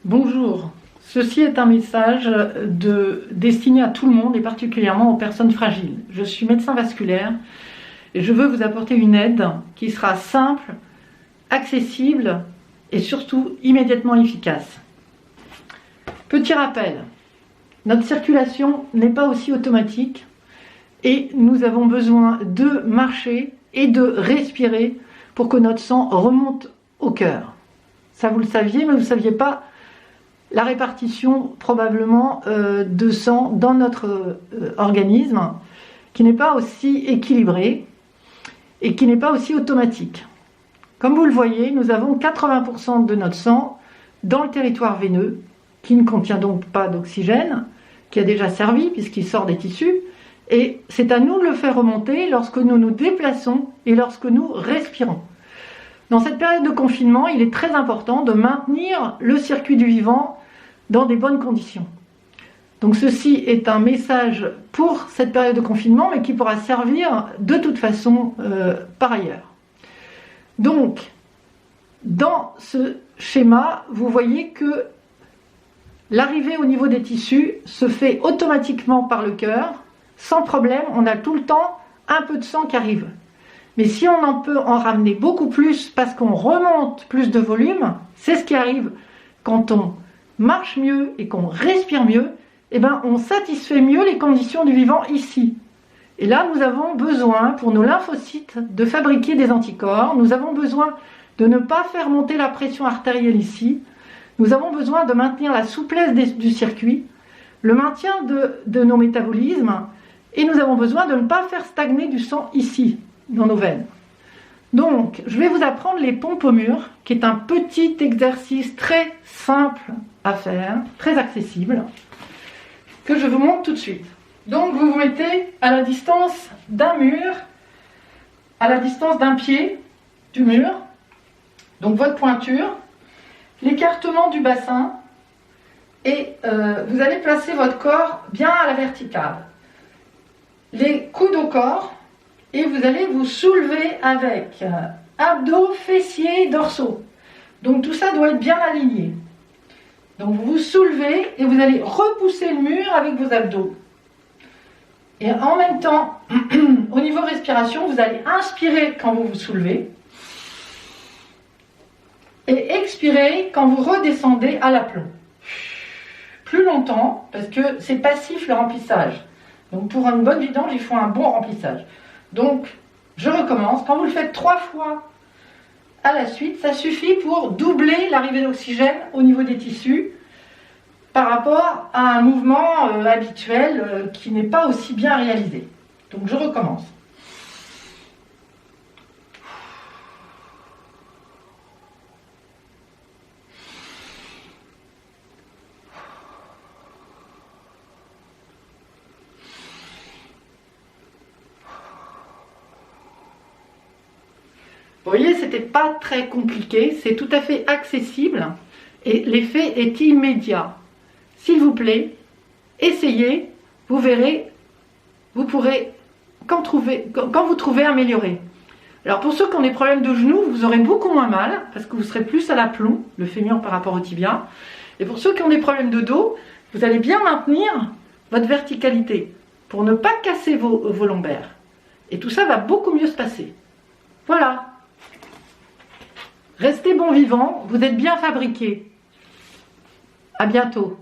Bonjour, ceci est un message destiné à tout le monde et particulièrement aux personnes fragiles. Je suis médecin vasculaire et je veux vous apporter une aide qui sera simple, accessible et surtout immédiatement efficace. Petit rappel, notre circulation n'est pas aussi automatique et nous avons besoin de marcher et de respirer pour que notre sang remonte au cœur. Ça vous le saviez, mais vous ne saviez pas la répartition probablement de sang dans notre organisme qui n'est pas aussi équilibrée et qui n'est pas aussi automatique. Comme vous le voyez, nous avons 80% de notre sang dans le territoire veineux qui ne contient donc pas d'oxygène, qui a déjà servi puisqu'il sort des tissus, et c'est à nous de le faire remonter lorsque nous nous déplaçons et lorsque nous respirons. Dans cette période de confinement, il est très important de maintenir le circuit du vivant dans des bonnes conditions. Donc ceci est un message pour cette période de confinement, mais qui pourra servir de toute façon par ailleurs. Donc, dans ce schéma, vous voyez que l'arrivée au niveau des tissus se fait automatiquement par le cœur, sans problème, on a tout le temps un peu de sang qui arrive. Mais si on en peut en ramener beaucoup plus parce qu'on remonte plus de volume, c'est ce qui arrive quand on marche mieux et qu'on respire mieux, eh ben on satisfait mieux les conditions du vivant ici. Et là, nous avons besoin, pour nos lymphocytes, de fabriquer des anticorps. Nous avons besoin de ne pas faire monter la pression artérielle ici. Nous avons besoin de maintenir la souplesse du circuit, le maintien de nos métabolismes, et nous avons besoin de ne pas faire stagner du sang ici, dans nos veines. Donc, je vais vous apprendre les pompes au mur, qui est un petit exercice très simple à faire, très accessible, que je vous montre tout de suite. Donc, vous vous mettez à la distance d'un mur, à la distance d'un pied du mur, donc votre pointure, l'écartement du bassin, et vous allez placer votre corps bien à la verticale. Les coudes au corps, et vous allez vous soulever avec abdos, fessiers, dorsaux. Donc tout ça doit être bien aligné. Donc vous vous soulevez et vous allez repousser le mur avec vos abdos. Et en même temps, au niveau respiration, vous allez inspirer quand vous vous soulevez et expirer quand vous redescendez à l'aplomb. Plus longtemps, parce que c'est passif le remplissage. Donc pour une bonne vidange, il faut un bon remplissage. Donc, je recommence. Quand vous le faites 3 fois à la suite, ça suffit pour doubler l'arrivée d'oxygène au niveau des tissus par rapport à un mouvement habituel qui n'est pas aussi bien réalisé. Donc, je recommence. Vous voyez, c'était pas très compliqué, c'est tout à fait accessible et l'effet est immédiat. S'il vous plaît, essayez, vous verrez, vous pourrez, quand vous trouvez, améliorer. Alors pour ceux qui ont des problèmes de genoux, vous aurez beaucoup moins mal parce que vous serez plus à l'aplomb, le fémur par rapport au tibia. Et pour ceux qui ont des problèmes de dos, vous allez bien maintenir votre verticalité pour ne pas casser vos lombaires. Et tout ça va beaucoup mieux se passer. Voilà. Restez bon vivant, vous êtes bien fabriqués. À bientôt.